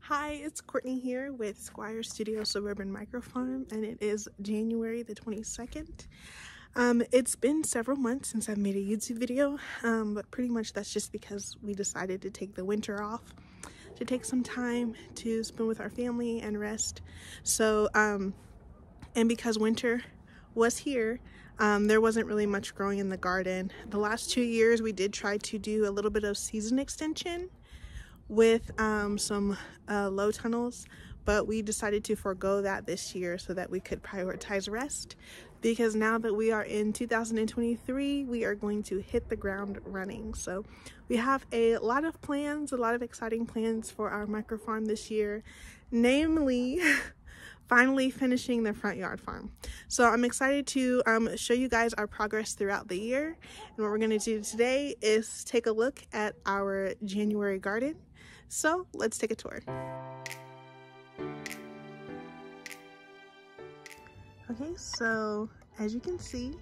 Hi, it's Courtney here with Squire Studio Suburban Microfarm, and it is January the 22nd. It's been several months since I've made a YouTube video, but pretty much that's just because we decided to take the winter off, to take some time to spend with our family and rest. So, and because winter was here, there wasn't really much growing in the garden. The last 2 years we did try to do a little bit of season extension with some low tunnels, but we decided to forego that this year so that we could prioritize rest, because now that we are in 2023, we are going to hit the ground running. So we have a lot of plans, a lot of exciting plans for our micro farm this year, namely finally finishing the front yard farm. So I'm excited to show you guys our progress throughout the year. And what we're going to do today is take a look at our January garden. So let's take a tour. Okay, so as you can see,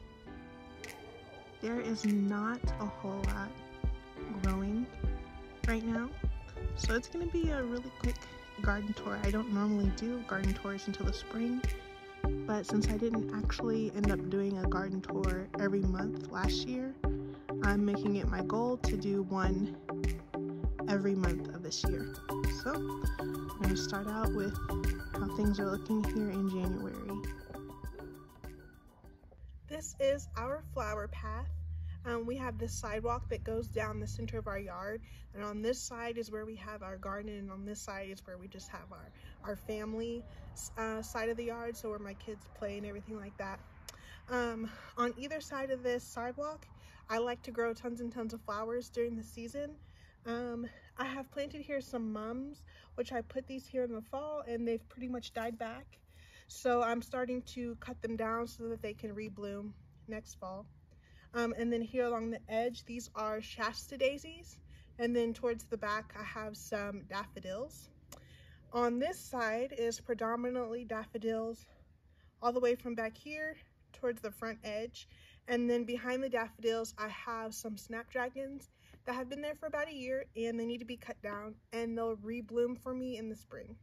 there is not a whole lot growing right now. So it's going to be a really quick garden tour. I don't normally do garden tours until the spring, but since I didn't actually end up doing a garden tour every month last year, I'm making it my goal to do one every month of this year. So I'm going to start out with how things are looking here in January. This is our flower path. We have this sidewalk that goes down the center of our yard, and on this side is where we have our garden, and on this side is where we just have our family side of the yard, so where my kids play and everything like that. On either side of this sidewalk, I like to grow tons and tons of flowers during the season. I have planted here some mums, which I put these here in the fall, and they've pretty much died back. So I'm starting to cut them down so that they can rebloom next fall. And then here along the edge, these are Shasta daisies. And then towards the back, I have some daffodils. On this side is predominantly daffodils all the way from back here towards the front edge. And then behind the daffodils, I have some snapdragons that have been there for about a year, and they need to be cut down, and they'll rebloom for me in the spring.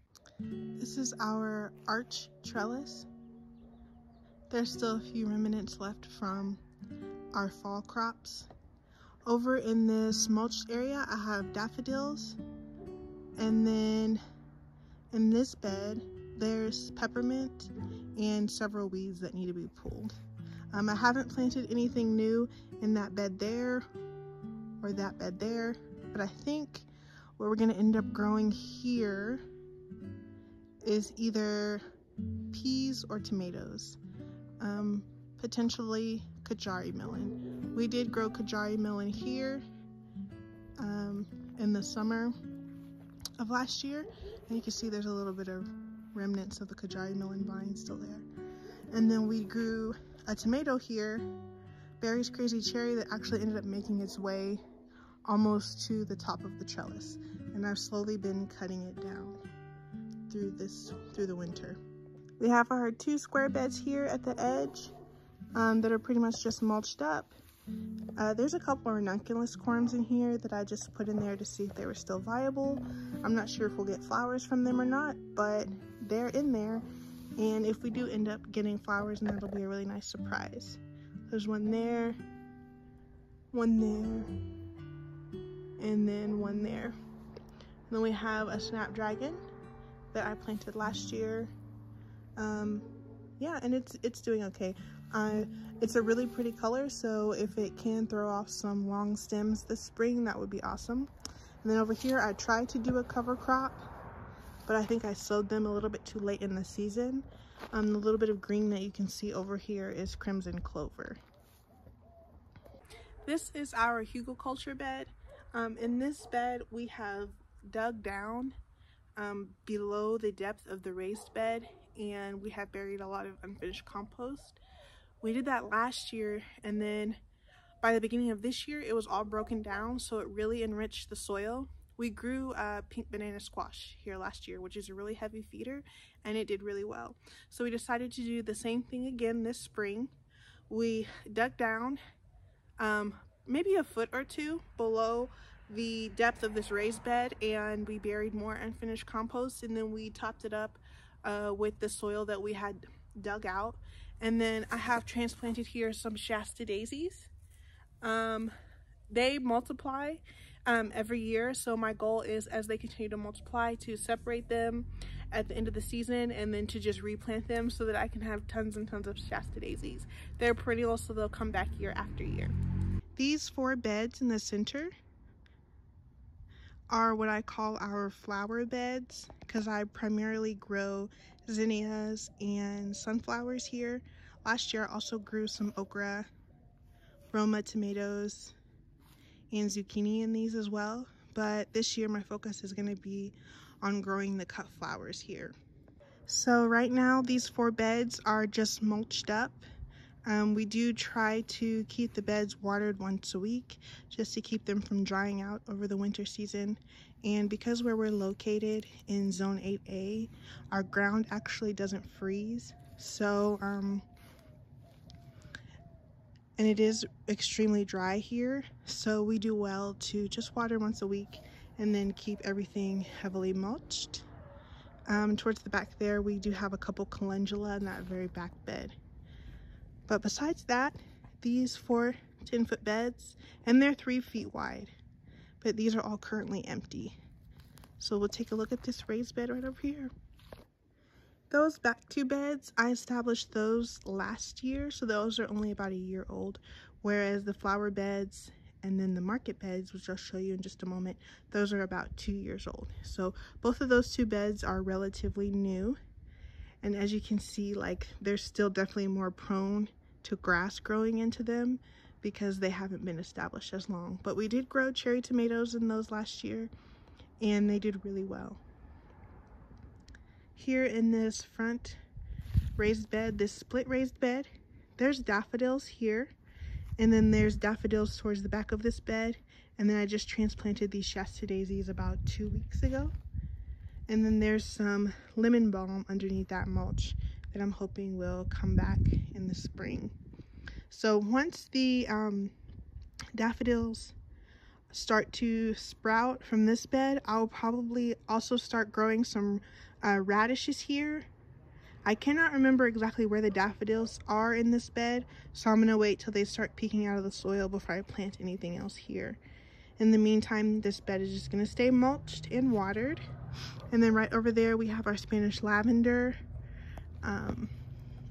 This is our arch trellis. There's still a few remnants left from our fall crops. Over in this mulched area, I have daffodils, and then in this bed there's peppermint and several weeds that need to be pulled. I haven't planted anything new in that bed there or that bed there, but I think what we're going to end up growing here is either peas or tomatoes, potentially Kajari melon. We did grow Kajari melon here in the summer of last year, and you can see there's a little bit of remnants of the Kajari melon vine still there. And then we grew a tomato here, Barry's Crazy Cherry, that actually ended up making its way almost to the top of the trellis, and I've slowly been cutting it down through the winter. We have our 2 square beds here at the edge that are pretty much just mulched up. There's a couple of ranunculus corms in here that I just put in there to see if they were still viable. I'm not sure if we'll get flowers from them or not, but they're in there, and if we do end up getting flowers, then that'll be a really nice surprise. There's one there, and then one there. And then we have a snapdragon that I planted last year. Yeah, and it's doing okay. It's a really pretty color, so if it can throw off some long stems this spring, that would be awesome. And then over here, I tried to do a cover crop, but I think I sowed them a little bit too late in the season. The little bit of green that you can see over here is crimson clover. This is our hugelkultur bed. In this bed, we have dug down below the depth of the raised bed, and we have buried a lot of unfinished compost. We did that last year, and then by the beginning of this year, it was all broken down, so it really enriched the soil. We grew pink banana squash here last year, which is a really heavy feeder, and it did really well. So we decided to do the same thing again this spring. We dug down maybe a foot or two below the depth of this raised bed, and we buried more unfinished compost, and then we topped it up with the soil that we had dug out. And then I have transplanted here some Shasta daisies. They multiply every year, so my goal is, as they continue to multiply, to separate them at the end of the season and then to just replant them so that I can have tons and tons of Shasta daisies. They're perennial, so they'll come back year after year. These 4 beds in the center are what I call our flower beds, because I primarily grow zinnias and sunflowers here. Last year I also grew some okra, Roma tomatoes, and zucchini in these as well, but this year my focus is going to be on growing the cut flowers here. So right now these 4 beds are just mulched up. We do try to keep the beds watered once a week just to keep them from drying out over the winter season. And because where we're located in zone 8A, our ground actually doesn't freeze. So, and it is extremely dry here. So we do well to just water once a week and then keep everything heavily mulched. Towards the back there, we do have a couple calendula in that very back bed. But besides that, these 4 10-foot beds, and they're 3 feet wide, but these are all currently empty. So we'll take a look at this raised bed right over here. Those back 2 beds, I established those last year, so those are only about a year old, whereas the flower beds and then the market beds, which I'll show you in just a moment, those are about 2 years old. So both of those 2 beds are relatively new. And as you can see, like, they're still definitely more prone to grass growing into them because they haven't been established as long. But we did grow cherry tomatoes in those last year, and they did really well. Here in this front raised bed, this split raised bed, there's daffodils here, and then there's daffodils towards the back of this bed, and then I just transplanted these Shasta daisies about 2 weeks ago. And then there's some lemon balm underneath that mulch that I'm hoping will come back in the spring. So once the daffodils start to sprout from this bed, I'll probably also start growing some radishes here. I cannot remember exactly where the daffodils are in this bed, so I'm gonna wait till they start peeking out of the soil before I plant anything else here. In the meantime, this bed is just gonna stay mulched and watered. And then right over there we have our Spanish lavender.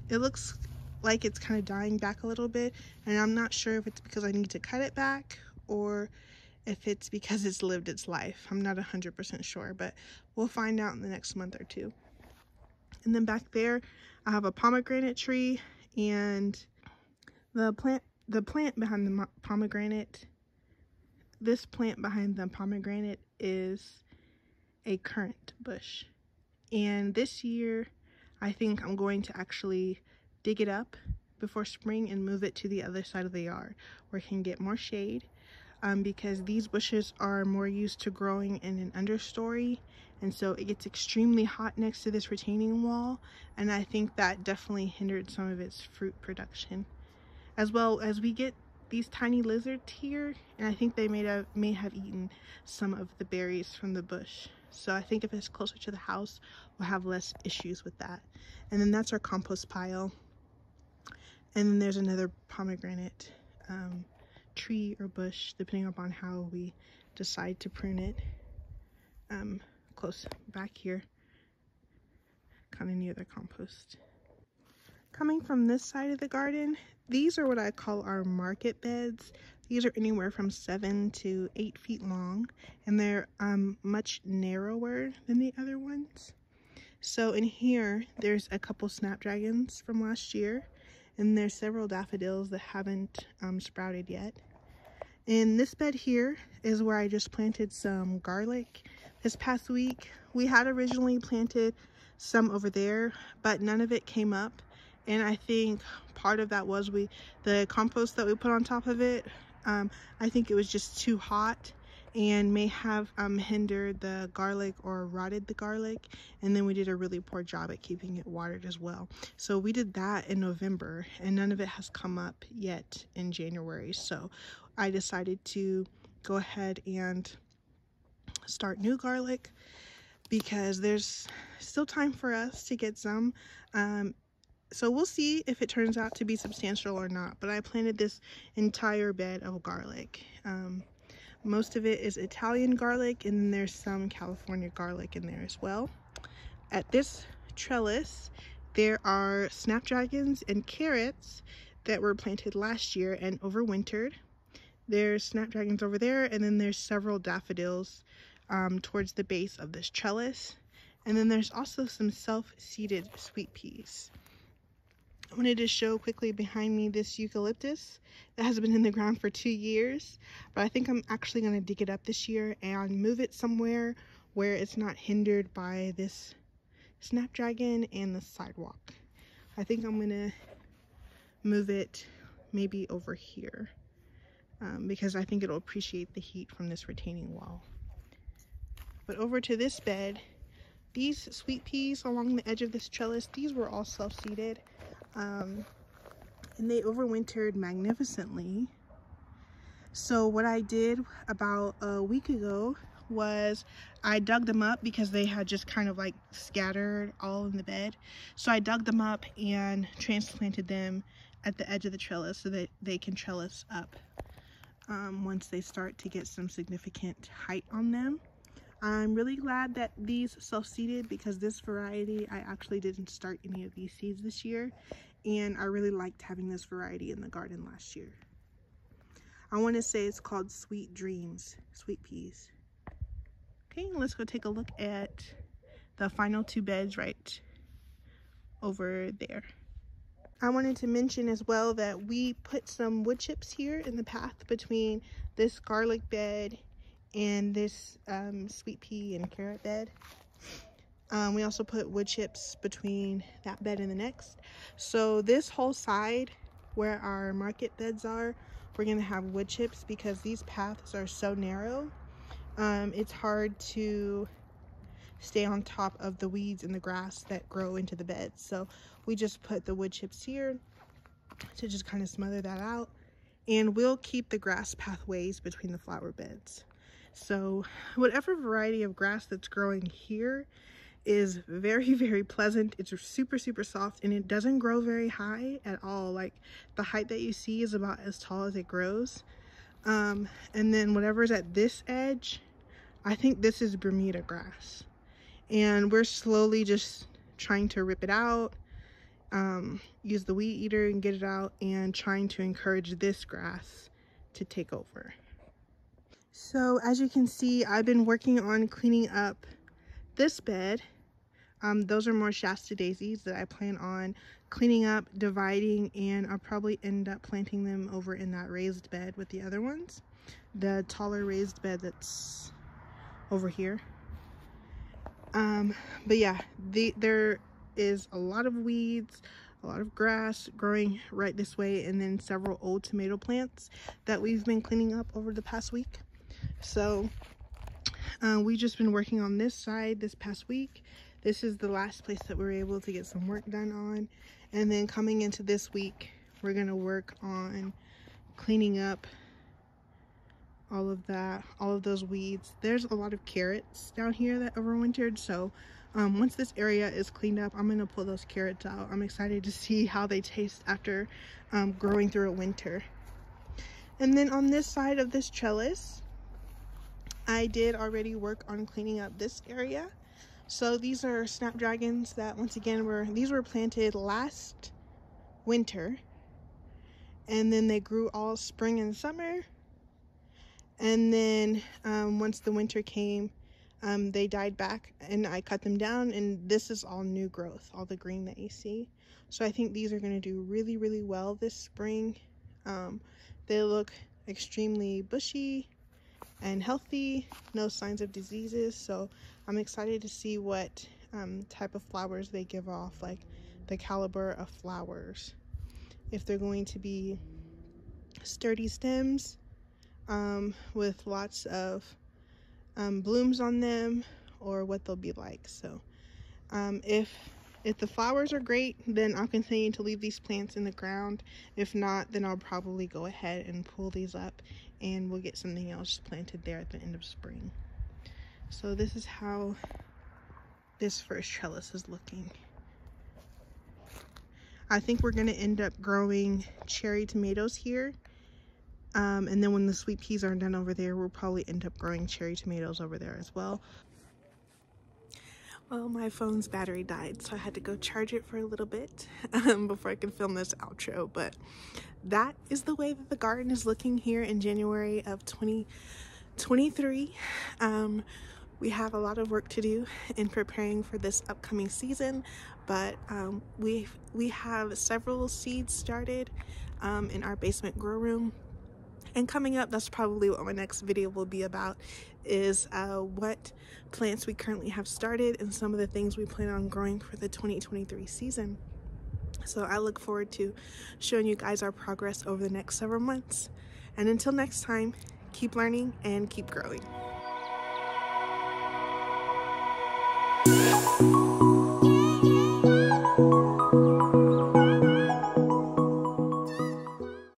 It looks like it's kind of dying back a little bit, and I'm not sure if it's because I need to cut it back or if it's because it's lived its life. I'm not 100% sure, but we'll find out in the next month or 2. And then back there I have a pomegranate tree, and the plant behind the pomegranate, this plant behind the pomegranate is a currant bush. And this year I think I'm going to actually dig it up before spring and move it to the other side of the yard where it can get more shade, because these bushes are more used to growing in an understory, and so it gets extremely hot next to this retaining wall, and I think that definitely hindered some of its fruit production. As well as we get these tiny lizards here, and I think they may have eaten some of the berries from the bush. So I think if it's closer to the house, we'll have less issues with that. And then that's our compost pile. And then there's another pomegranate tree or bush, depending upon how we decide to prune it, close back here, kind of near the compost. Coming from this side of the garden, these are what I call our market beds. These are anywhere from 7 to 8 feet long, and they're much narrower than the other ones. So in here, there's a couple snapdragons from last year, and there's several daffodils that haven't sprouted yet. In this bed here is where I just planted some garlic this past week. We had originally planted some over there, but none of it came up. And I think part of that was the compost that we put on top of it, I think it was just too hot and may have hindered the garlic or rotted the garlic. And then we did a really poor job at keeping it watered as well. So we did that in November, and none of it has come up yet in January. So I decided to go ahead and start new garlic, because there's still time for us to get some. So we'll see if it turns out to be substantial or not, but I planted this entire bed of garlic. Most of it is Italian garlic, and then there's some California garlic in there as well. At this trellis, there are snapdragons and carrots that were planted last year and overwintered. There's snapdragons over there, and then there's several daffodils towards the base of this trellis. And then there's also some self-seeded sweet peas. I wanted to show quickly behind me this eucalyptus that has been in the ground for 2 years, but I think I'm actually going to dig it up this year and move it somewhere where it's not hindered by this snapdragon and the sidewalk. I think I'm going to move it maybe over here because I think it'll appreciate the heat from this retaining wall. But over to this bed, these sweet peas along the edge of this trellis, these were all self-seeded. And they overwintered magnificently. So what I did about a week ago was I dug them up because they had just kind of like scattered all in the bed. So I dug them up and transplanted them at the edge of the trellis so that they can trellis up once they start to get some significant height on them. I'm really glad that these self-seeded, because this variety, I actually didn't start any of these seeds this year, and I really liked having this variety in the garden last year. I want to say it's called Sweet Dreams, sweet peas. Okay, let's go take a look at the final 2 beds right over there. I wanted to mention as well that we put some wood chips here in the path between this garlic bed and this sweet pea and carrot bed. We also put wood chips between that bed and the next. So this whole side where our market beds are, we're going to have wood chips because these paths are so narrow. It's hard to stay on top of the weeds and the grass that grow into the beds. So we just put the wood chips here to just kind of smother that out. And we'll keep the grass pathways between the flower beds. So whatever variety of grass that's growing here is very, very pleasant. It's super, super soft, and it doesn't grow very high at all. Like the height that you see is about as tall as it grows. And then whatever's at this edge, I think this is Bermuda grass. And we're slowly just trying to rip it out, use the weed eater and get it out, and trying to encourage this grass to take over. So as you can see, I've been working on cleaning up this bed. Those are more Shasta daisies that I plan on cleaning up, dividing, and I'll probably end up planting them over in that raised bed with the other ones. The taller raised bed that's over here. But yeah, there is a lot of weeds, a lot of grass growing right this way, and then several old tomato plants that we've been cleaning up over the past week. So we've just been working on this side this past week. This is the last place that we were able to get some work done on. And then coming into this week, we're going to work on cleaning up all of that, all of those weeds. There's a lot of carrots down here that overwintered. So once this area is cleaned up, I'm going to pull those carrots out. I'm excited to see how they taste after growing through a winter. And then on this side of this trellis, I did already work on cleaning up this area. So these are snapdragons that, once again, were planted last winter, and then they grew all spring and summer. And then once the winter came, they died back, and I cut them down, and this is all new growth, all the green that you see. So I think these are going to do really, really well this spring. They look extremely bushy and healthy, no signs of diseases. So I'm excited to see what type of flowers they give off, like the caliber of flowers. If they're going to be sturdy stems with lots of blooms on them, or what they'll be like. So if If the flowers are great, then I'll continue to leave these plants in the ground. If not, then I'll probably go ahead and pull these up and we'll get something else planted there at the end of spring. So this is how this first trellis is looking. I think we're going to end up growing cherry tomatoes here. And then when the sweet peas are done over there, we'll probably end up growing cherry tomatoes over there as well. Well, my phone's battery died, so I had to go charge it for a little bit before I could film this outro. But that is the way that the garden is looking here in January of 2023. We have a lot of work to do in preparing for this upcoming season, but we have several seeds started in our basement grow room. And coming up, that's probably what my next video will be about, is what plants we currently have started and some of the things we plan on growing for the 2023 season. So I look forward to showing you guys our progress over the next several months. And until next time, keep learning and keep growing.